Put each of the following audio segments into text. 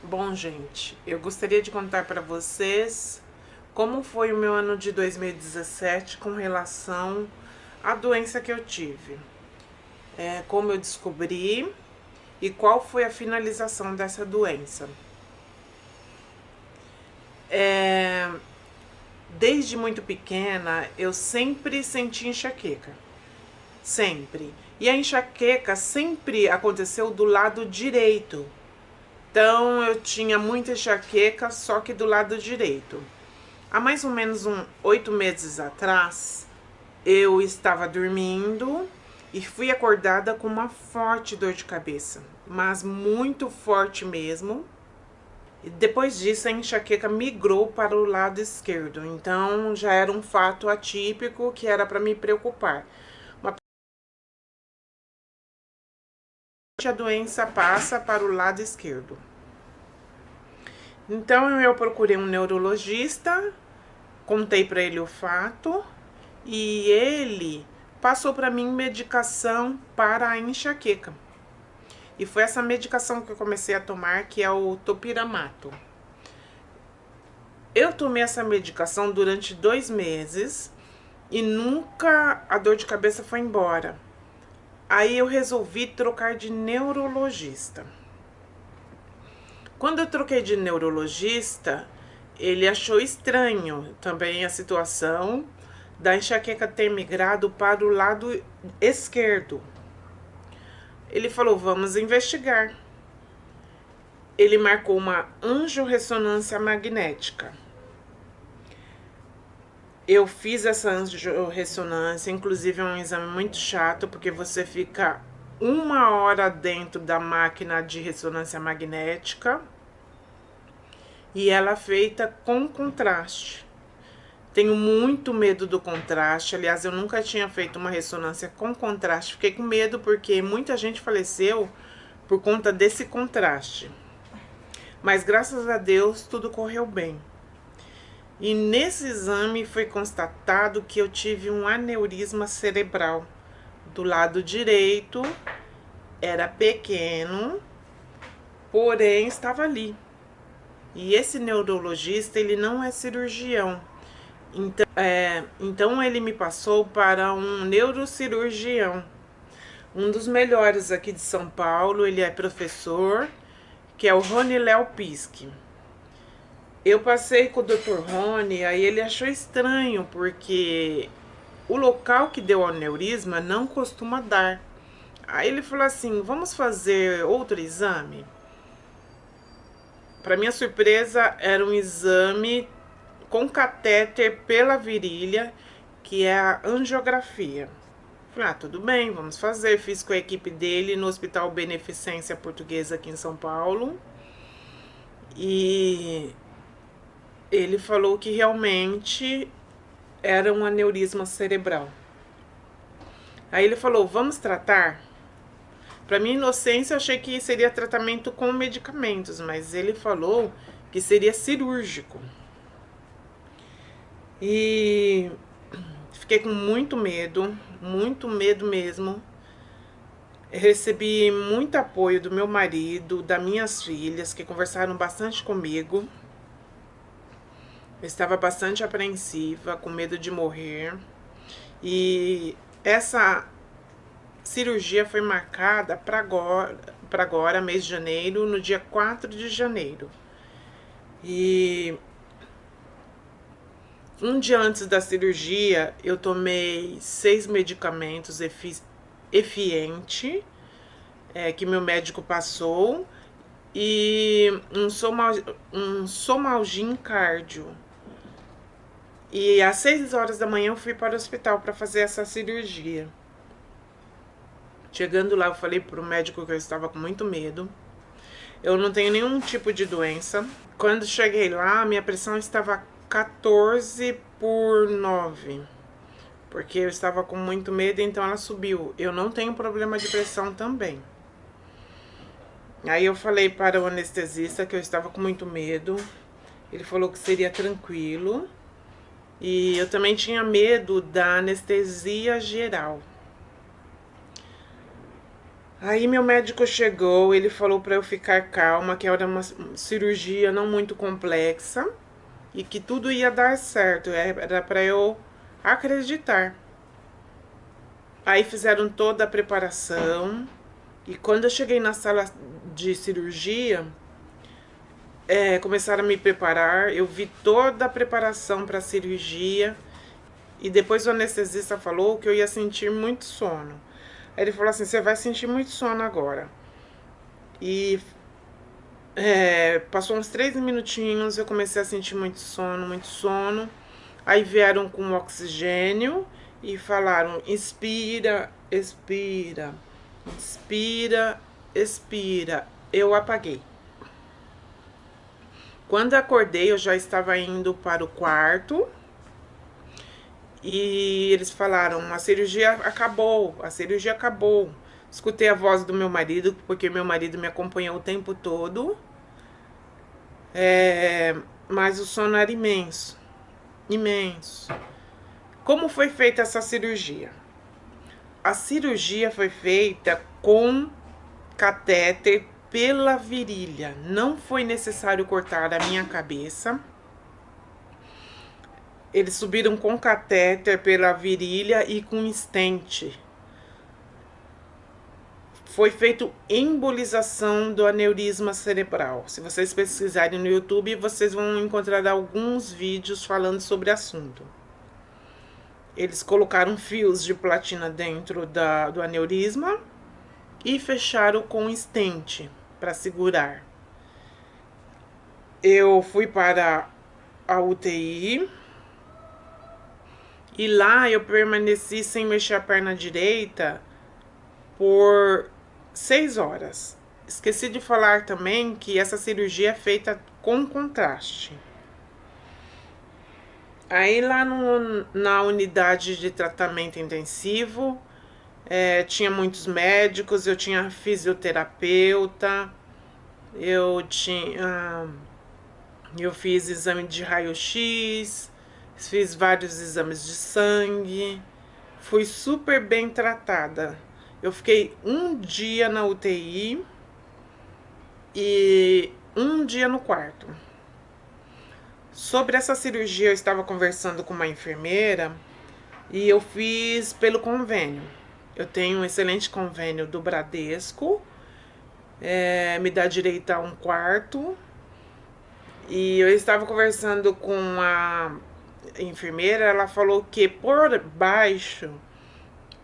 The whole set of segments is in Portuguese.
Bom, gente, eu gostaria de contar para vocês como foi o meu ano de 2017 com relação à doença que eu tive. Como eu descobri e qual foi a finalização dessa doença. Desde muito pequena, eu sempre senti enxaqueca. Sempre. E a enxaqueca sempre aconteceu do lado direito. Então, eu tinha muita enxaqueca, só que do lado direito. Há mais ou menos 8 meses atrás, eu estava dormindo e fui acordada com uma forte dor de cabeça, mas muito forte mesmo. E depois disso, a enxaqueca migrou para o lado esquerdo, então já era um fato atípico que era para me preocupar. A doença passa para o lado esquerdo. Então eu procurei um neurologista, contei para ele o fato e ele passou para mim medicação para a enxaqueca. E foi essa medicação que eu comecei a tomar, que é o topiramato. Eu tomei essa medicação durante 2 meses e nunca a dor de cabeça foi embora. Aí eu resolvi trocar de neurologista. Quando eu troquei de neurologista, ele achou estranho também a situação da enxaqueca ter migrado para o lado esquerdo. Ele falou, vamos investigar. Ele marcou uma angiorressonância magnética. Eu fiz essa angiorressonância, inclusive é um exame muito chato, porque você fica 1 hora dentro da máquina de ressonância magnética e ela é feita com contraste. Tenho muito medo do contraste, aliás, eu nunca tinha feito uma ressonância com contraste. Fiquei com medo porque muita gente faleceu por conta desse contraste. Mas graças a Deus tudo correu bem. E nesse exame foi constatado que eu tive um aneurisma cerebral do lado direito, era pequeno, porém estava ali. E esse neurologista, ele não é cirurgião. Então ele me passou para um neurocirurgião, um dos melhores aqui de São Paulo. Ele é professor, que é o Rony Léo Pisque. Eu passei com o Dr. Rony, aí ele achou estranho, porque o local que deu o aneurisma não costuma dar. Aí ele falou assim, vamos fazer outro exame? Para minha surpresa, era um exame com catéter pela virilha, que é a angiografia. Falei, tudo bem, vamos fazer. Fiz com a equipe dele no Hospital Beneficência Portuguesa aqui em São Paulo. E ele falou que realmente era um aneurisma cerebral. Aí ele falou, vamos tratar? Para minha inocência, eu achei que seria tratamento com medicamentos, mas ele falou que seria cirúrgico. E fiquei com muito medo mesmo. Recebi muito apoio do meu marido, das minhas filhas, que conversaram bastante comigo. Eu estava bastante apreensiva, com medo de morrer. E essa cirurgia foi marcada para agora, mês de janeiro, no dia 4 de janeiro. E um dia antes da cirurgia, eu tomei 6 medicamentos efiente, que meu médico passou, e um Somalgin cardio. E às 6 horas da manhã eu fui para o hospital para fazer essa cirurgia. Chegando lá, eu falei pro médico que eu estava com muito medo. Eu não tenho nenhum tipo de doença. Quando cheguei lá, minha pressão estava 14/9. Porque eu estava com muito medo, então ela subiu. Eu não tenho problema de pressão também. Aí eu falei para o anestesista que eu estava com muito medo. Ele falou que seria tranquilo. E eu também tinha medo da anestesia geral. Aí meu médico chegou, ele falou para eu ficar calma, que era uma cirurgia não muito complexa e que tudo ia dar certo, era para eu acreditar. Aí fizeram toda a preparação e quando eu cheguei na sala de cirurgia, começaram a me preparar, eu vi toda a preparação para a cirurgia e depois o anestesista falou que eu ia sentir muito sono. Aí ele falou assim, você vai sentir muito sono agora. E passou uns 3 minutinhos, eu comecei a sentir muito sono, muito sono. Aí vieram com oxigênio e falaram, inspira, expira, inspira, expira. Eu apaguei. Quando acordei, eu já estava indo para o quarto. E eles falaram, a cirurgia acabou, a cirurgia acabou. Escutei a voz do meu marido, porque meu marido me acompanhou o tempo todo. Mas o sono era imenso, imenso. Como foi feita essa cirurgia? A cirurgia foi feita com catéter pela virilha. Não foi necessário cortar a minha cabeça. Eles subiram com catéter pela virilha e com stent. Foi feito embolização do aneurisma cerebral. Se vocês pesquisarem no YouTube, vocês vão encontrar alguns vídeos falando sobre o assunto. Eles colocaram fios de platina dentro do aneurisma e fecharam com stent para segurar. Eu fui para a UTI e lá eu permaneci sem mexer a perna direita por 6 horas. Esqueci de falar também que essa cirurgia é feita com contraste. Aí lá na unidade de tratamento intensivo, tinha muitos médicos, eu tinha fisioterapeuta, eu fiz exame de raio-x, fiz vários exames de sangue, fui super bem tratada. Eu fiquei um dia na UTI e um dia no quarto. Sobre essa cirurgia, eu estava conversando com uma enfermeira e eu fiz pelo convênio. Eu tenho um excelente convênio do Bradesco, me dá direito a um quarto. E eu estava conversando com a enfermeira, ela falou que por baixo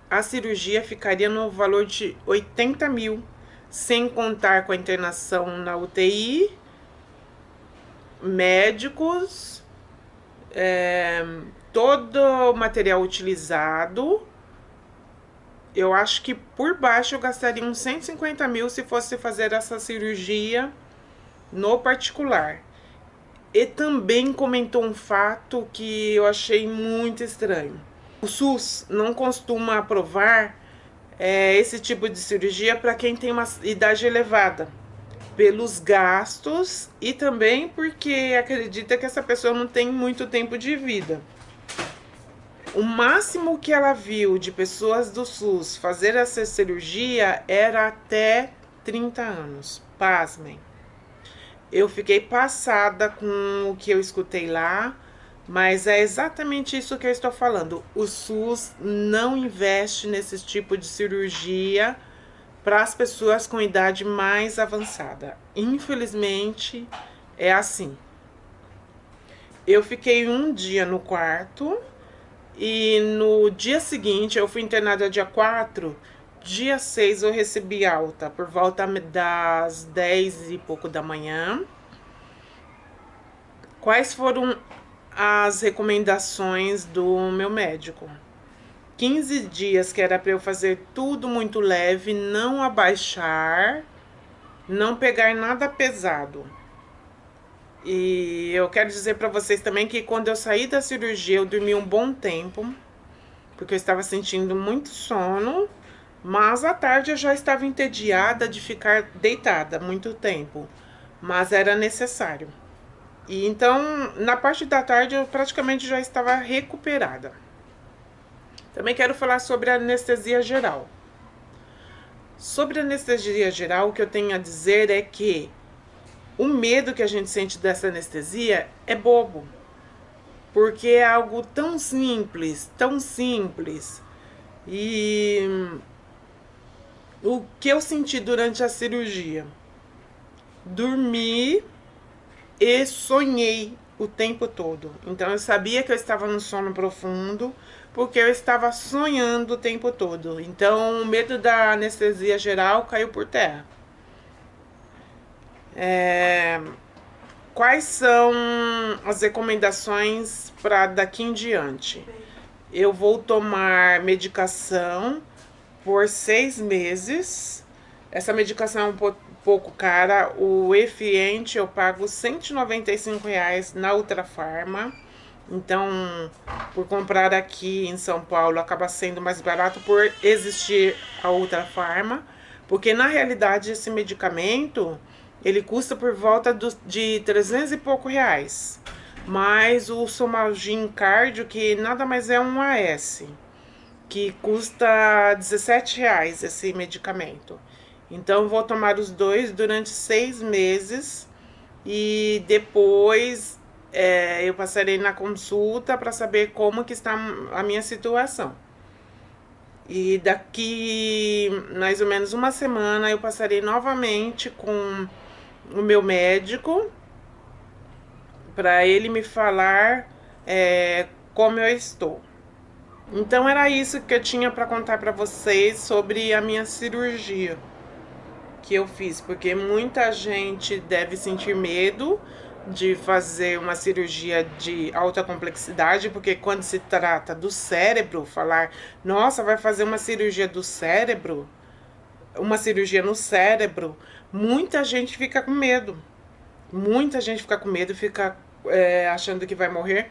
a cirurgia ficaria no valor de 80 mil, sem contar com a internação na UTI, médicos, todo o material utilizado. Eu acho que por baixo eu gastaria uns 150 mil se fosse fazer essa cirurgia no particular. E também comentou um fato que eu achei muito estranho. O SUS não costuma aprovar esse tipo de cirurgia para quem tem uma idade elevada, pelos gastos e também porque acredita que essa pessoa não tem muito tempo de vida. O máximo que ela viu de pessoas do SUS fazer essa cirurgia era até 30 anos. Pasmem. Eu fiquei passada com o que eu escutei lá, mas é exatamente isso que eu estou falando. O SUS não investe nesse tipo de cirurgia para as pessoas com idade mais avançada. Infelizmente, é assim. Eu fiquei um dia no quarto e no dia seguinte, eu fui internada dia 4, dia 6 eu recebi alta, por volta das 10 e pouco da manhã. Quais foram as recomendações do meu médico? 15 dias que era para eu fazer tudo muito leve, não abaixar, não pegar nada pesado. E eu quero dizer para vocês também que quando eu saí da cirurgia, eu dormi um bom tempo, porque eu estava sentindo muito sono, mas à tarde eu já estava entediada de ficar deitada muito tempo, mas era necessário. E então, na parte da tarde, eu praticamente já estava recuperada. Também quero falar sobre a anestesia geral. Sobre anestesia geral, o que eu tenho a dizer é que o medo que a gente sente dessa anestesia é bobo, porque é algo tão simples, tão simples. E o que eu senti durante a cirurgia? Dormi e sonhei o tempo todo. Então eu sabia que eu estava no sono profundo, porque eu estava sonhando o tempo todo. Então o medo da anestesia geral caiu por terra. Quais são as recomendações para daqui em diante? Eu vou tomar medicação por 6 meses. Essa medicação é um pouco cara. O Efiente eu pago R$ 195 na Ultrafarma. Então, por comprar aqui em São Paulo, acaba sendo mais barato por existir a Ultrafarma. Porque na realidade esse medicamento ele custa por volta de 300 e pouco reais. Mas o Somalgin Cardio, que nada mais é um AS, que custa R$ 17 esse medicamento. Então, vou tomar os dois durante 6 meses e depois eu passarei na consulta para saber como que está a minha situação. E daqui mais ou menos uma semana eu passarei novamente com o meu médico para ele me falar como eu estou. Então era isso que eu tinha para contar para vocês sobre a minha cirurgia que eu fiz, porque muita gente deve sentir medo de fazer uma cirurgia de alta complexidade, porque quando se trata do cérebro, falar, nossa, vai fazer uma cirurgia do cérebro, uma cirurgia no cérebro, muita gente fica com medo. Muita gente fica com medo, fica achando que vai morrer.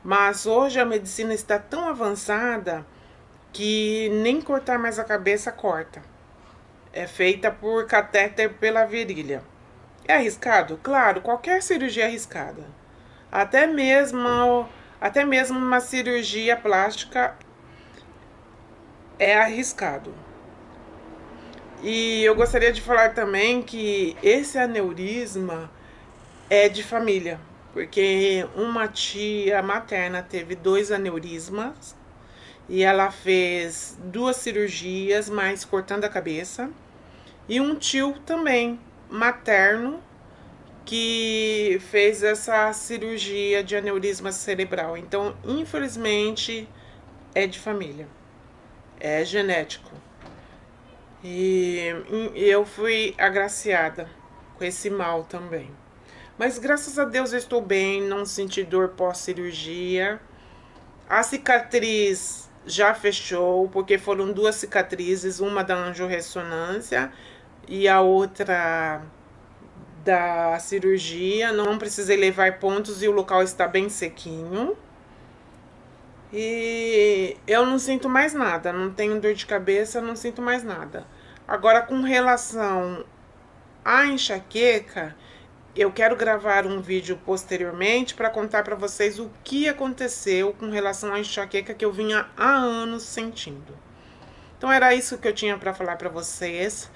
Mas hoje a medicina está tão avançada que nem cortar mais a cabeça corta. É feita por catéter pela virilha. É arriscado? Claro, qualquer cirurgia é arriscada. Até mesmo, até mesmo uma cirurgia plástica é arriscado. E eu gostaria de falar também que esse aneurisma é de família, porque uma tia materna teve 2 aneurismas e ela fez 2 cirurgias, mais cortando a cabeça, e um tio também materno que fez essa cirurgia de aneurisma cerebral. Então, infelizmente, é de família, é genético. E eu fui agraciada com esse mal também. Mas graças a Deus eu estou bem, não senti dor pós-cirurgia. A cicatriz já fechou, porque foram 2 cicatrizes, uma da angiorressonância e a outra da cirurgia. Não precisei levar pontos e o local está bem sequinho. E eu não sinto mais nada, não tenho dor de cabeça, não sinto mais nada. Agora, com relação à enxaqueca, eu quero gravar um vídeo posteriormente para contar para vocês o que aconteceu com relação à enxaqueca que eu vinha há anos sentindo. Então era isso que eu tinha para falar para vocês.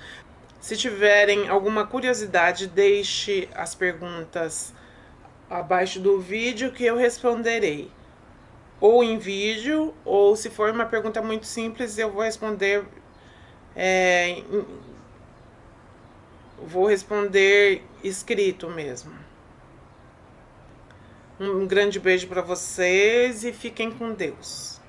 Se tiverem alguma curiosidade, deixe as perguntas abaixo do vídeo que eu responderei. Ou em vídeo, ou se for uma pergunta muito simples, eu vou responder escrito mesmo. Um grande beijo para vocês e fiquem com Deus.